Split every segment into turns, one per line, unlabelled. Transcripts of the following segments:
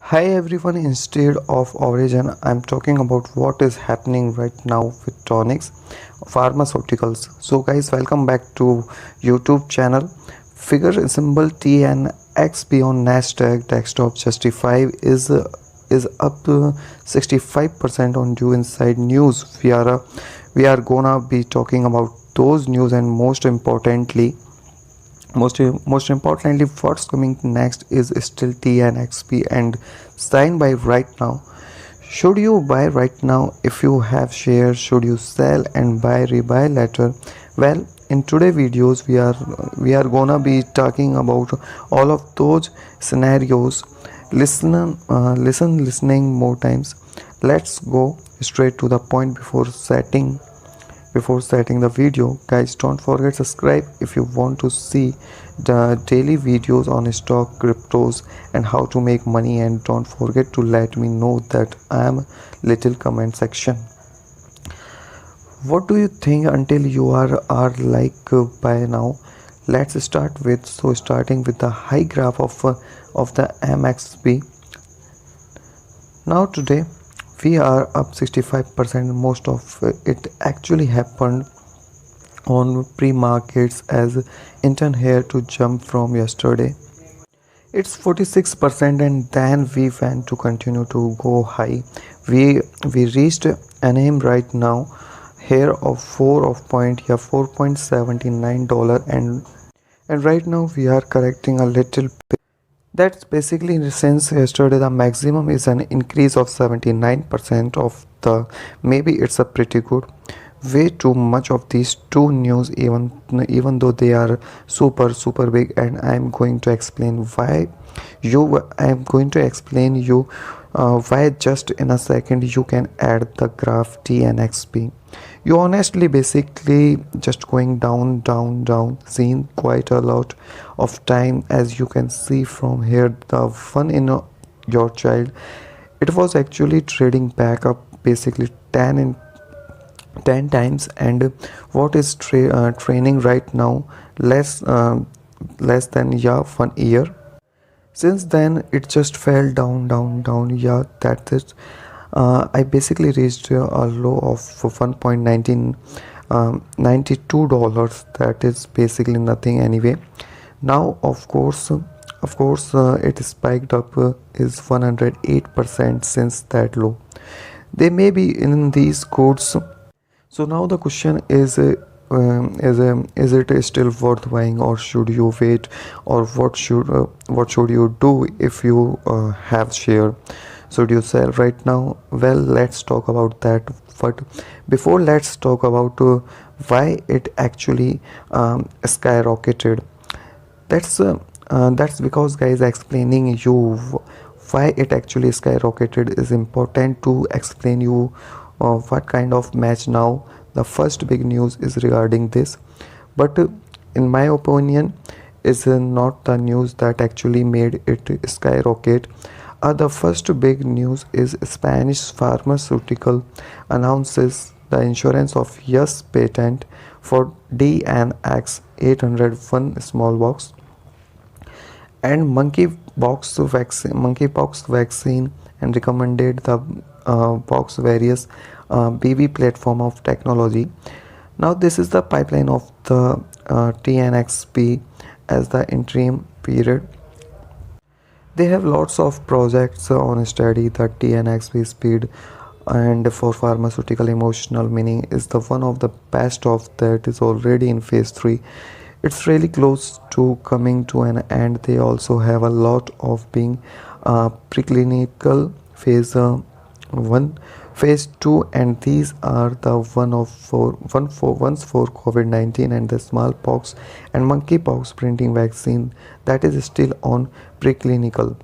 Hi everyone, instead of origin, I'm talking about what is happening right now with Tonix Pharmaceuticals. So guys, welcome back to YouTube channel. Figure symbol TNXP on Nasdaq desktop justify is up to 65% on due inside news. We are gonna be talking about those news and most importantly, what's coming next is still TNXP and sign by right now. Should you buy right now if you have shares? Should you sell and buy rebuy later? Well, in today videos we are gonna be talking about all of those scenarios. Listening more times. Let's go straight to the point before starting the video. Guys, don't forget subscribe if you want to see the daily videos on stock, cryptos and how to make money, and don't forget to let me know that I am little comment section. What do you think until you are like by now? Let's start with starting with the high graph of the MXP. Now today we are up 65%. Most of it actually happened on pre-markets as intern here to jump from yesterday. It's 46% and then we went to continue to go high. We reached an aim right now here of 4.79 dollar, and right now we are correcting a little bit. That's basically since yesterday the maximum is an increase of 79% of the, maybe it's a pretty good. Way too much of these two news, even though they are super big, and I'm going to explain you why just in a second. You can add the graph TNXP. You honestly basically just going down, seen quite a lot of time. As you can see from here, the one in your child, it was actually trading back up basically 10 times, and what is training right now, less than 1 year. Since then it just fell down. Yeah, that's it. I basically reached a low of 1.19 $92. That is basically nothing anyway. Now of course it spiked up is 108% since that low. They may be in these codes. So now the question is it still worth buying, or should you wait, or what should you do if you have share? Should you sell right now? Well, let's talk about that. But before, let's talk about why it actually skyrocketed. That's because, guys, explaining you why it actually skyrocketed is important to explain you what kind of match. Now the first big news is regarding this, but in my opinion is not the news that actually made it skyrocket. The first big news is Spanish pharmaceutical announces the insurance of yes patent for DNX 801 smallpox and monkeypox vaccine, and recommended the box various BB platform of technology. Now this is the pipeline of the TNXP as the interim period. They have lots of projects on study. The TNXP speed and for pharmaceutical emotional meaning is the one of the best of that is already in phase 3. It's really close to coming to an end. They also have a lot of being preclinical phase 1, phase 2, and these are the ones for COVID-19 and the smallpox and monkeypox printing vaccine that is still on preclinical.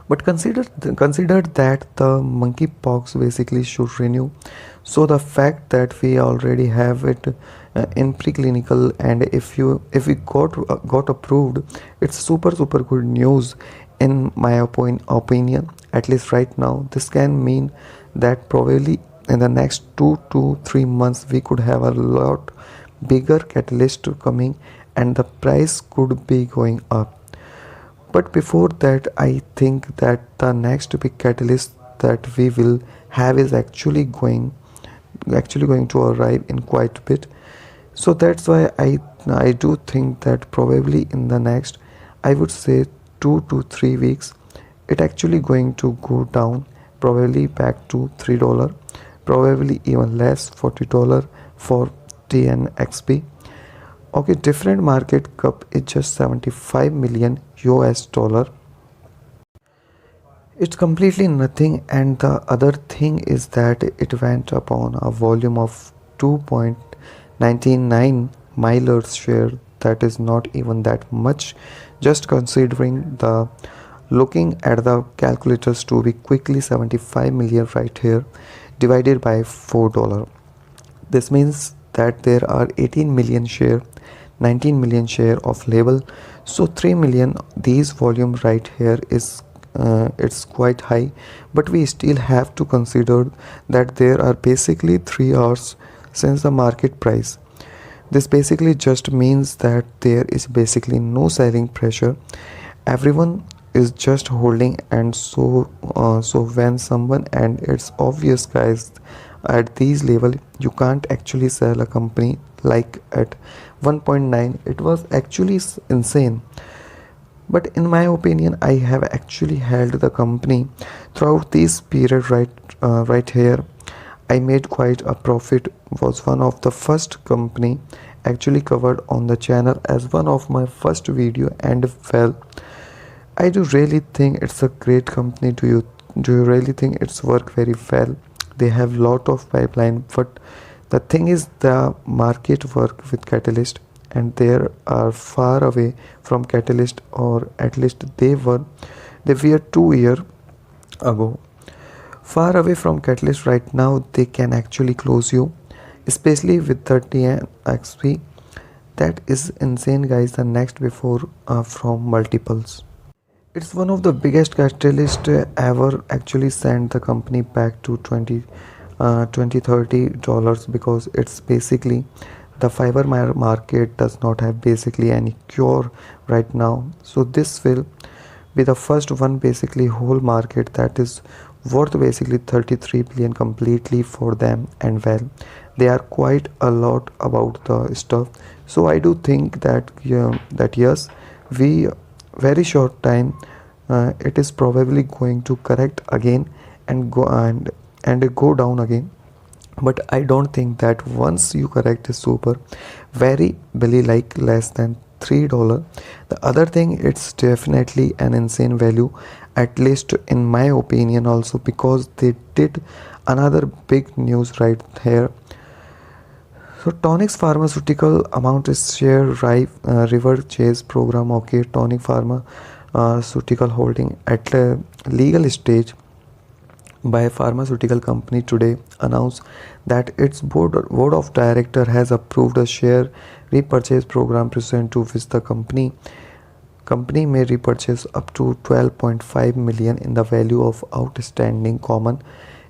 But consider that the monkeypox basically should renew. So the fact that we already have it in preclinical, and if we got approved, it's super good news in my opinion. At least right now, this can mean that probably in the next 2 to 3 months we could have a lot bigger catalyst coming, and the price could be going up. But before that, I think that the next big catalyst that we will have is actually going to arrive in quite a bit. So that's why I do think that probably in the next, I would say, 2 to 3 weeks, it actually going to go down, probably back to $3, probably even less, $40 for TNXP. Okay, different market cap is just 75 million US dollar. It's completely nothing, and the other thing is that it went upon a volume of 2.99 milers share. That is not even that much, just considering the looking at the calculators to be quickly 75 million right here divided by $4. This means that there are 18 million share, 19 million share of label, so 3 million. These volume right here is it's quite high, but we still have to consider that there are basically 3 hours since the market price. This basically just means that there is basically no selling pressure. Everyone is just holding, and so when someone, and it's obvious guys, at these level you can't actually sell a company like at 1.9. It was actually insane. But in my opinion, I have actually held the company throughout this period right here. I made quite a profit, was one of the first company actually covered on the channel as one of my first video, and well, I do really think it's a great company. Do you really think it's work very well? They have lot of pipeline, but the thing is the market work with Catalyst, and they are far away from Catalyst, or at least they were 2 year ago. Far away from Catalyst right now, they can actually close you, especially with the TNXP. That is insane, guys. The next before from multiples. It's one of the biggest catalyst ever actually sent the company back to 20 $30, because it's basically the fiber market does not have basically any cure right now. So this will be the first one, basically whole market that is worth basically 33 billion completely for them, and well, they are quite a lot about the stuff. So I do think that that yes, we very short time, it is probably going to correct again and go down again. But I don't think that once you correct is super very barely like less than $3. The other thing, it's definitely an insane value, at least in my opinion also, because they did another big news right here. So Tonix Pharmaceutical amount is share river chase program. Okay, Tonix Pharmaceutical holding at a legal stage by a pharmaceutical company today announced that its board of director has approved a share repurchase program pursuant to which the company may repurchase up to 12.5 million in the value of outstanding common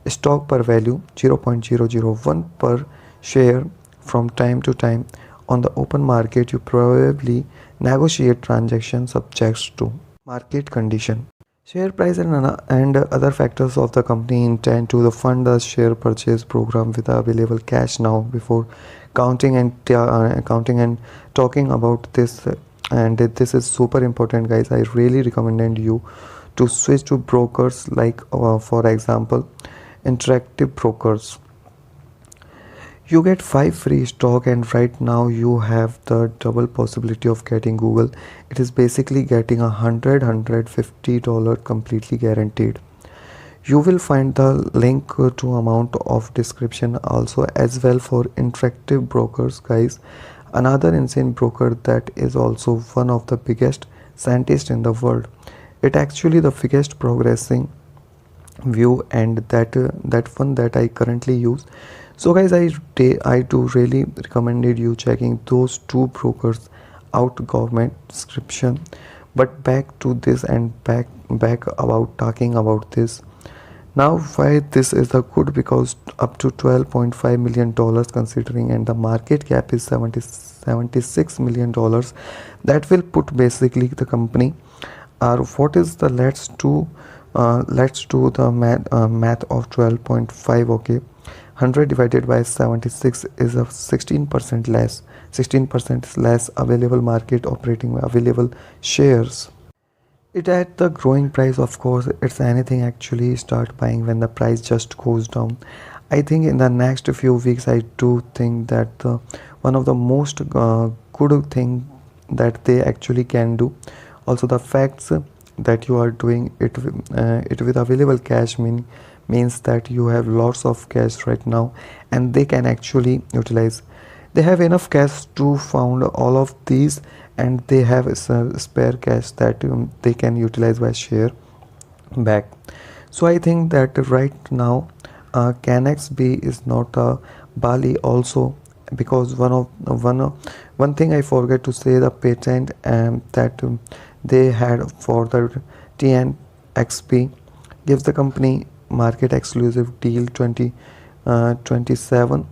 stock per value 0.001 per share from time to time on the open market. You probably negotiate transactions subject to market condition, share price, and other factors of the company intend to fund the share purchase program with available cash now. Before counting and talking about this, and this is super important, guys, I really recommend you to switch to brokers like for example interactive brokers. You get 5 free stock, and right now you have the double possibility of getting Google. It is basically getting $150 completely guaranteed. You will find the link to amount of description also as well for interactive brokers, guys. Another insane broker that is also one of the biggest scientists in the world. It actually the biggest progressing view, and that one that I currently use. So guys, I do really recommended you checking those two brokers out government description. But back to this, and back about talking about this. Now why this is the good, because up to $12.5 million considering, and the market cap is $76 million, that will put basically the company what is the let's do the math of 12.5. Okay, 100 divided by 76 is a 16% less. 16% is less available market operating available shares. It at the growing price, of course. It's anything actually start buying when the price just goes down. I think in the next few weeks, I do think that the one of the most good thing that they actually can do. Also, the facts that you are doing it with available cash means that you have lots of cash right now, and they can actually utilize. They have enough cash to fund all of these, and they have spare cash that they can utilize by share back. So I think that right now Canex B is not a Bali also, because one thing I forget to say, the patent that they had for the TNXP gives the company market exclusive deal 2027.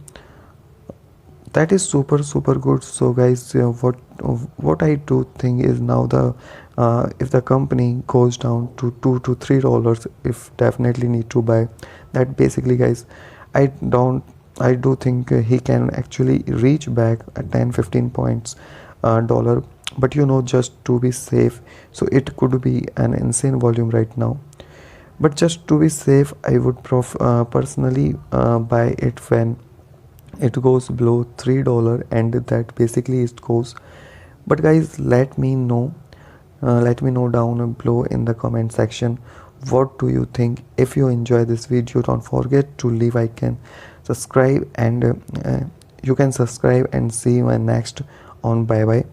That is super good. So guys, what I do think is now the if the company goes down to $2 to $3, if definitely need to buy that. Basically guys, i don't I do think he can actually reach back at 10-15 points dollar, but just to be safe. So it could be an insane volume right now, but just to be safe, I would personally buy it when it goes below $3, and that basically it goes. But guys, let me know down below in the comment section, what do you think? If you enjoy this video, don't forget to leave icon, subscribe, and you can subscribe, and see you next on bye bye.